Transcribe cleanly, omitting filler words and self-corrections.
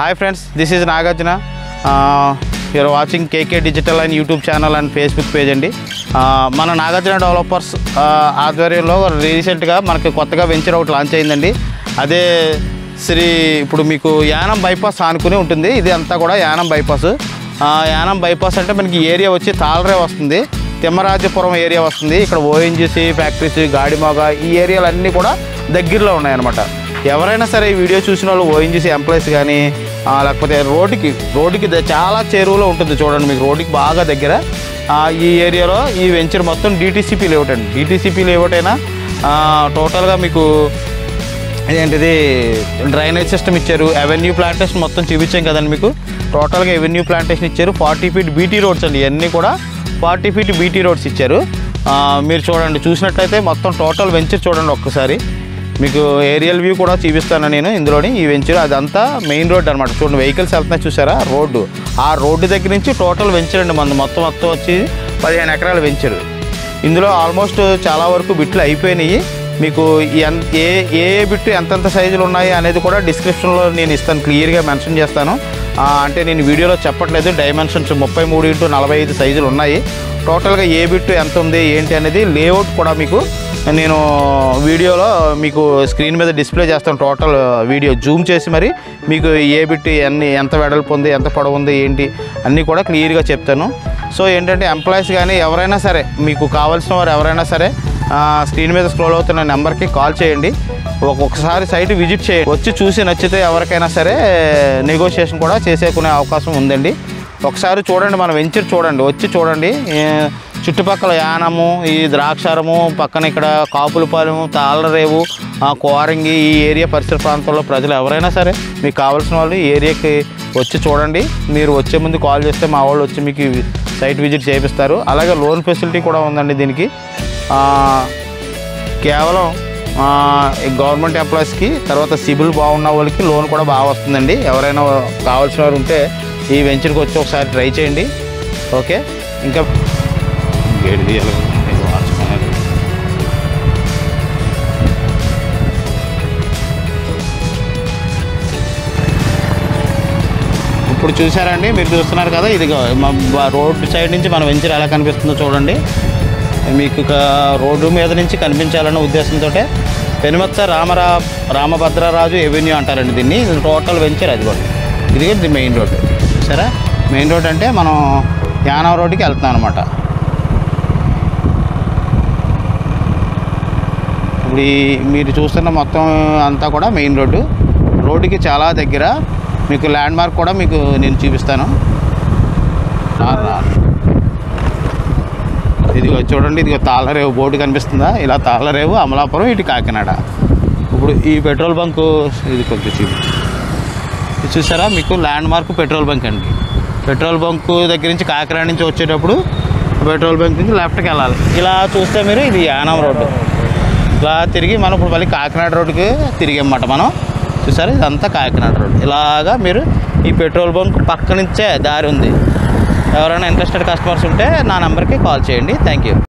Hi friends, this is Nagarjuna. You are watching KK Digital and YouTube channel and Facebook page అండి. మన Nagarjuna developers ఆధ్వర్యంలో రీసెంట్గా మనకి కొత్తగా వెంచర్ ఒకటి లాంచ్ అయిందండి. అదే ఇప్పుడు మీకు యానం బైపాస్ ఆనుకుని ఉంటుంది. ఇది అంతా కూడా యానం బైపాస్. యానం బైపాస్ అంటే మనకి ఏరియా వచ్చి తాళరే వస్తుంది, తిమ్మరాజపురం ఏరియా వస్తుంది. ఇక్కడ ఓఎన్జీసీ ఫ్యాక్టరీస్, గాడిమోగ ఈ ఏరియాలన్నీ కూడా దగ్గరలో ఉన్నాయన్నమాట. ఎవరైనా సరే ఈ వీడియో చూసిన వాళ్ళు ఓఎన్జీసీ ఎంప్లాయీస్ కానీ లేకపోతే రోడ్డుకి చాలా చేరువలో ఉంటుంది. చూడండి, మీకు రోడ్డుకి బాగా దగ్గర ఈ ఏరియాలో ఈ వెంచర్ మొత్తం డిటీసీపీ లేఅవుట్ అండి. డిటీసీపీ లేఅవుట్ అయినా టోటల్గా మీకు ఏంటిది డ్రైనేజ్ సిస్టమ్ ఇచ్చారు. అవెన్యూ ప్లాంటేషన్ మొత్తం చూపించాం కదండి. మీకు టోటల్గా అవెన్యూ ప్లాంటేషన్ ఇచ్చారు. 40 ఫీట్ బీటీ రోడ్స్ అండి. ఇవన్నీ కూడా 40 ఫీట్ బీటీ రోడ్స్ ఇచ్చారు. మీరు చూడండి, చూసినట్లయితే మొత్తం టోటల్ వెంచర్ చూడండి ఒక్కసారి. మీకు ఏరియల్ వ్యూ కూడా చూపిస్తాను నేను ఇందులోని. ఈ వెంచర్ అదంతా మెయిన్ రోడ్ అనమాట. చూడండి, వెహికల్స్ వెళ్తున్నాయి చూసారా రోడ్డు. ఆ రోడ్డు దగ్గర నుంచి టోటల్ వెంచర్ అండి. మొత్తం వచ్చి 15 ఎకరాల వెంచర్. ఇందులో ఆల్మోస్ట్ చాలా వరకు బిట్లు అయిపోయినాయి. మీకు ఏ బిట్టు ఎంతెంత సైజులు ఉన్నాయి అనేది కూడా డిస్క్రిప్షన్లో నేను ఇస్తాను, క్లియర్గా మెన్షన్ చేస్తాను. అంటే నేను వీడియోలో చెప్పట్లేదు. డైమెన్షన్స్ 33x45 సైజులు ఉన్నాయి. టోటల్గా ఏ బిట్టు ఎంత ఉంది ఏంటి అనేది లేఅవుట్ కూడా మీకు నేను వీడియోలో మీకు స్క్రీన్ మీద డిస్ప్లే చేస్తాను. టోటల్ వీడియో జూమ్ చేసి మరి మీకు ఏ బిట్టు ఎంత వెడల్పు ఉంది, ఎంత పొడవు ఉంది ఏంటి అన్నీ కూడా క్లియర్గా చెప్తాను. సో ఏంటంటే ఎంప్లాయీస్ కానీ ఎవరైనా సరే, మీకు కావాల్సిన వారు ఎవరైనా సరే స్క్రీన్ మీద స్క్రోల్ అవుతున్న నెంబర్కి కాల్ చేయండి. ఒక్కొక్కసారి సైట్ విజిట్ చేయండి. వచ్చి చూసి నచ్చితే ఎవరికైనా సరే నెగోషియేషన్ కూడా చేసేకునే అవకాశం ఉందండి. ఒకసారి చూడండి, మన వెంచర్ చూడండి, వచ్చి చూడండి. చుట్టుపక్కల యానము, ఈ ద్రాక్షారము, పక్కన ఇక్కడ కాపులపాలెం, తాళ్ళరేవు, కోరంగి ఈ ఏరియా పరిసర ప్రాంతాల్లో ప్రజలు ఎవరైనా సరే మీకు కావాల్సిన వాళ్ళు ఈ ఏరియాకి వచ్చి చూడండి. మీరు వచ్చే ముందు కాల్ చేస్తే మా వాళ్ళు వచ్చి మీకు సైట్ విజిట్ చేపిస్తారు. అలాగే లోన్ ఫెసిలిటీ కూడా ఉందండి దీనికి. కేవలం గవర్నమెంట్ ఎంప్లాయీస్కి, తర్వాత సిబిల్ బాగున్న వాళ్ళకి లోన్ కూడా బాగా వస్తుందండి. ఎవరైనా కావాల్సిన వారు ఉంటే ఈ వెంచర్కి వచ్చి ఒకసారి ట్రై చేయండి. ఓకే, ఇంకా ఇప్పుడు చూసారండి, మీరు చూస్తున్నారు కదా, ఇది రోడ్డు సైడ్ నుంచి మన వెంచర్ ఎలా కనిపిస్తుందో చూడండి. మీకు రోడ్డు మీద నుంచి కనిపించాలన్న ఉద్దేశంతో పెనుమత్స రామభద్రరాజు ఎవెన్యూ అంటారండి దీన్ని. ఇది టోటల్ వెంచర్. అది కూడా ఇది మెయిన్ రోడ్డు. సరే, మెయిన్ రోడ్ అంటే మనం యానం రోడ్డుకి వెళ్తున్నాం అనమాట. ఇప్పుడు మీరు చూస్తున్న మొత్తం అంతా కూడా మెయిన్ రోడ్డు. రోడ్డుకి చాలా దగ్గర. మీకు ల్యాండ్ మార్క్ కూడా మీకు నేను చూపిస్తాను. ఇదిగో చూడండి, ఇదిగో తాళ్ళరేవు బోర్డు కనిపిస్తుందా? ఇలా తాళ్ళరేవు, అమలాపురం, ఇటు కాకినాడ. ఇప్పుడు ఈ పెట్రోల్ బంకు ఇది కొంచెం ఇది చూసారా, మీకు ల్యాండ్ మార్క్ పెట్రోల్ బంక్ అండి. పెట్రోల్ బంకు దగ్గర నుంచి కాకినాడ నుంచి వచ్చేటప్పుడు పెట్రోల్ బంక్ నుంచి లెఫ్ట్కి వెళ్ళాలి. ఇలా చూస్తే మీరు ఇది యానం రోడ్డు. ఇలా తిరిగి మనం ఇప్పుడు మళ్ళీ కాకినాడ రోడ్డుకి తిరిగామన్నమాట మనం. చూసారా, ఇదంతా కాకినాడ రోడ్డు. ఇలాగా మీరు ఈ పెట్రోల్ బంక్ పక్క నుంచే దారి ఉంది. ఎవరైనా ఇంట్రెస్టెడ్ కస్టమర్స్ ఉంటే నా నెంబర్కి కాల్ చేయండి. Thank you.